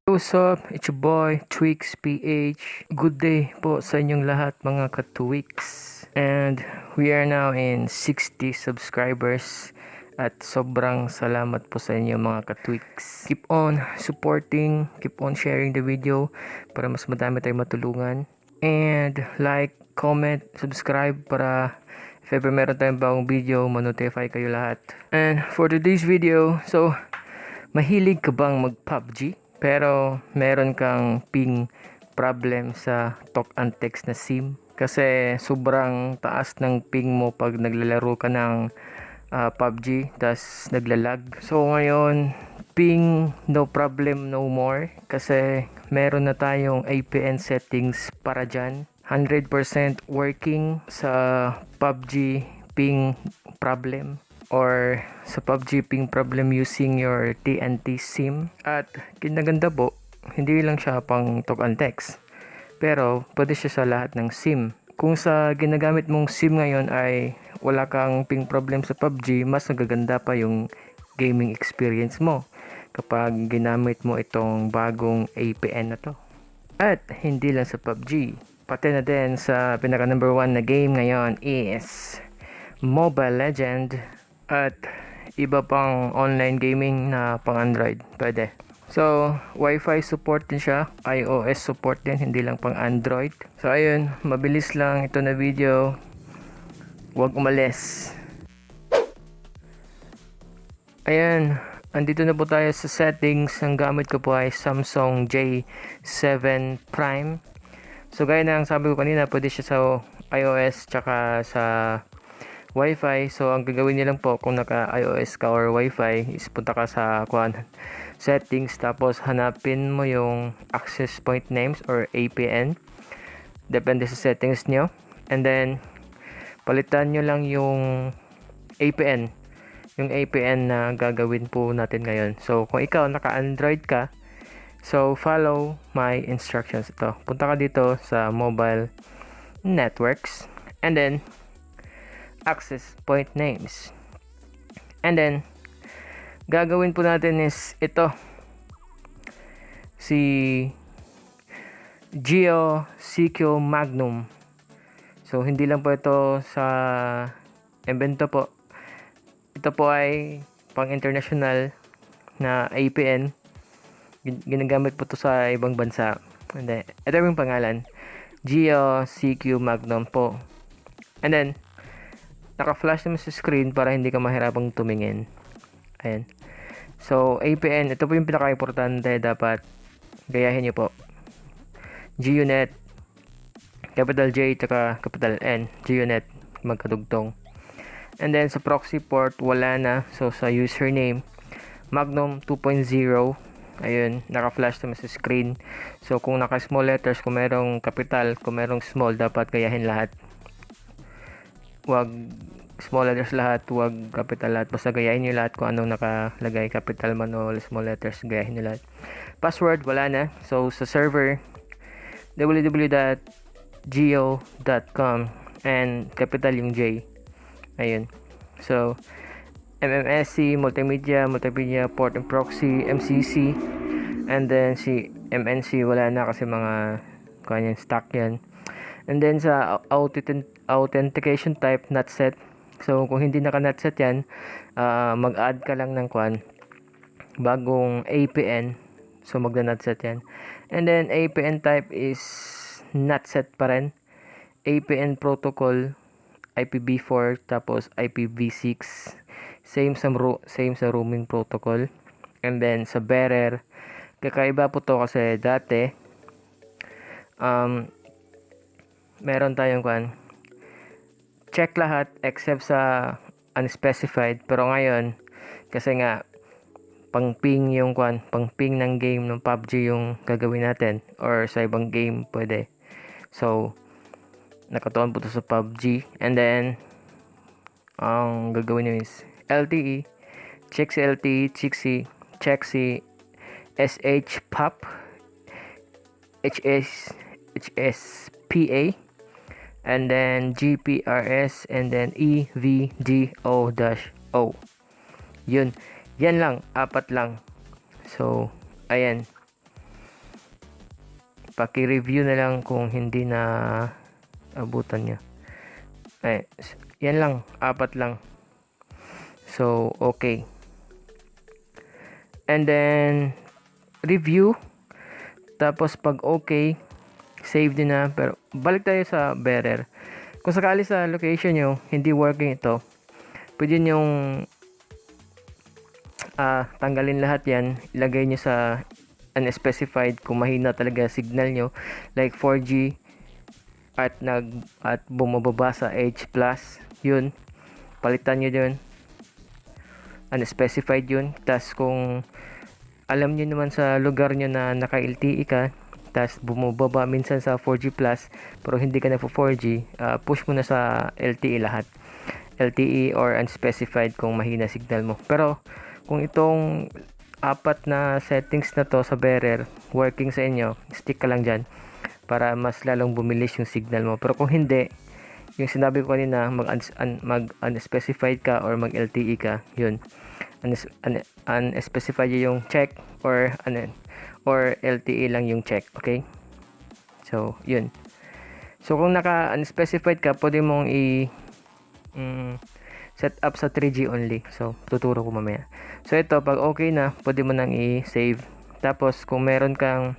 What's up? It's your boy, Twix PH. Good day po sa inyong lahat mga ka-Twix. And we are now in 60 subscribers. At sobrang salamat po sa inyo mga ka-Twix. Keep on supporting, keep on sharing the video para mas madami tayong matulungan. And like, comment, subscribe para if ever meron tayong bagong video, ma-notify kayo lahat. And for today's video, so mahilig ka bang mag-PUBG? Pero meron kang ping problem sa talk and text na SIM kasi sobrang taas ng ping mo pag naglalaro ka ng PUBG tas naglalag. So ngayon ping no problem no more kasi meron na tayong APN settings para dyan. 100% working sa PUBG ping problem or sa PUBG ping problem using your TNT SIM. At kinaganda po, hindi lang siya pang talk and text, pero pwede siya sa lahat ng SIM. Kung sa ginagamit mong SIM ngayon ay wala kang ping problem sa PUBG, mas nagaganda pa yung gaming experience mo kapag ginamit mo itong bagong APN na to. At hindi lang sa PUBG, pati na din sa pinaka number 1 na game ngayon is Mobile Legend at iba pang online gaming na pang Android pwede. So Wi-Fi support din siya, iOS support din, hindi lang pang Android. So ayun, mabilis lang ito na video, huwag umalis. Ayan, andito na po tayo sa settings. Ang gamit ko po ay Samsung J7 Prime. So gaya na ang sabi ko kanina, pwede siya sa iOS tsaka sa Wi-Fi. So ang gagawin niyo lang po kung naka iOS ka or Wi-Fi is punta ka sa settings, tapos hanapin mo yung access point names or APN, depende sa settings nyo, and then palitan nyo lang yung APN na gagawin po natin ngayon. So kung ikaw naka Android ka, so follow my instructions. Ito, punta ka dito sa mobile networks and then access point names, and then gagawin po natin is ito, si Geo CQ Magnum. So hindi lang po ito sa invento po, ito po ay pang international na APN, ginagamit po to sa ibang bansa. And then ito yung pangalan, Geo CQ Magnum po, and then naka-flash naman sa screen para hindi ka mahirapang tumingin. Ayan. So, APN, ito po yung pinaka-importante, dapat gayahin nyo po. GUNET, capital J, tsaka capital N. GUNET, magkadugtong. And then, sa proxy port, wala na. So, sa username, Magnum 2.0. Ayun, naka-flash naman sa screen. So, kung naka-small letters, kung merong capital, kung merong small, dapat gayahin lahat. Wag small letters lahat, wag capital lahat. Basta gayahin nyo lahat kung anong nakalagay, capital man o small letters, gayahin nyo lahat. Password, wala na. So sa server, www.geo.com and capital yung J. Ayun. So MMSC, multimedia port and proxy, MCC, and then si MNC wala na kasi mga kanyang stock yan. And then sa authentication type, not set. So kung hindi naka not set yan, mag-add ka lang ng bagong APN. So magna not set yan. And then APN type is not set pa rin. APN protocol IPv4 tapos IPv6. Same sa roaming protocol. And then sa bearer, kakaiba po to kasi dati meron tayong check lahat except sa unspecified, pero ngayon kasi nga pang ping ng game ng PUBG yung gagawin natin, or sa ibang game pwede. So nakatuon po to sa PUBG, and then ang gagawin nyo is LTE, check si LTE, check si SH POP, HSPA, and then GPRS, and then EVDO-O. Yan lang, 4 lang. So ayan, paki-review na lang kung hindi na abutan nyo. Ay, yan lang, 4 lang. So, okay. And then, review. Tapos, pag okay, save din na. Pero, balik tayo sa bearer. Kung sakali sa location nyo, hindi working ito, pwede nyong tanggalin lahat yan. Ilagay nyo sa unspecified kung mahina talaga signal nyo. Like 4G at bumababa sa H+. Yun. Palitan nyo yun. Unspecified yun. Tas kung alam nyo naman sa lugar nyo na naka LTE ka, tas bumababa minsan sa 4G plus pero hindi ka na po 4G, push mo na sa LTE lahat. LTE or unspecified kung mahina signal mo. Pero kung itong 4 na settings na to sa bearer working sa inyo, stick ka lang dyan para mas lalong bumilis yung signal mo. Pero kung hindi, yung sinabi ko kanina, mag unspecified ka or mag LTE ka, yun, unspecified yung check or LTE lang yung check. Okay, so yun. So kung naka unspecified ka, pwede mong set up sa 3G only. So tuturo ko mamaya. So ito, pag okay na, pwede mo nang i-save. Tapos kung meron kang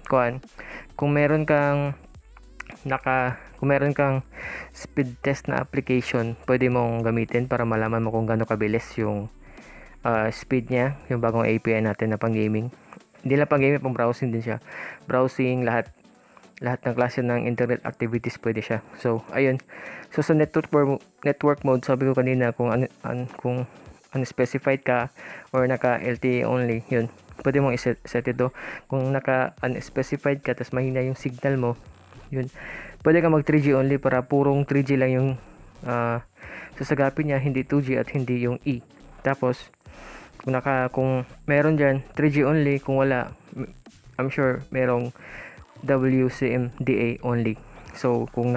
speed test na application, pwede mong gamitin para malaman mo kung gaano kabilis yung speed niya, yung bagong APN natin na pang gaming. Hindi lang pang gaming, pang browsing din siya. Browsing, lahat ng klase ng internet activities pwede siya. So ayun. So sa network mode, sabi ko kanina, kung unspecified ka or naka LTE only, yun, pwede mong i-set ito. Kung naka unspecified ka tapos mahina yung signal mo, yun, pwede ka mag 3G only para purong 3G lang yung sasagapin niya, hindi 2G at hindi yung E. Tapos kung meron dyan 3G only, kung wala, I'm sure merong WCMDA only. So kung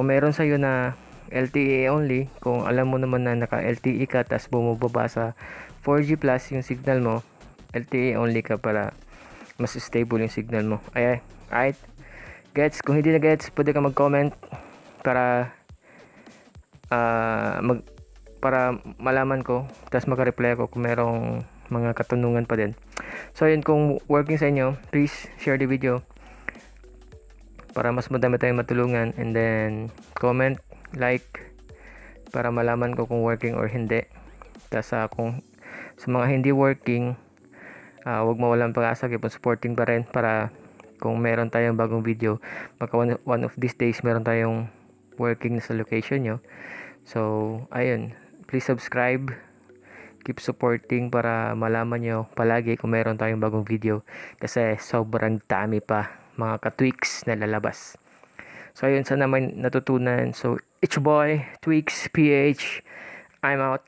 meron sa'yo na LTE only, kung alam mo naman na naka LTE ka tas bumababa sa 4G plus yung signal mo, LTE only ka para mas stable yung signal mo. Alright, gets? Kung hindi na gets, pwede ka mag-comment para para malaman ko, tas maka-reply ako kung merong mga katanungan pa din. So yun, kung working sa inyo, please share the video para mas madami tayong matulungan, and then comment, like, para malaman ko kung working or hindi. Tas kung sa mga hindi working, huwag mawalan pag-asa, keep on supporting pa rin para kung meron tayong bagong video, baka one of these days meron tayong working sa location nyo. So ayun, please subscribe, keep supporting para malaman nyo palagi kung meron tayong bagong video, kasi sobrang dami pa mga ka-tweaks na lalabas. So ayun, sana may natutunan. So it's your boy Tweaks PH, I'm out.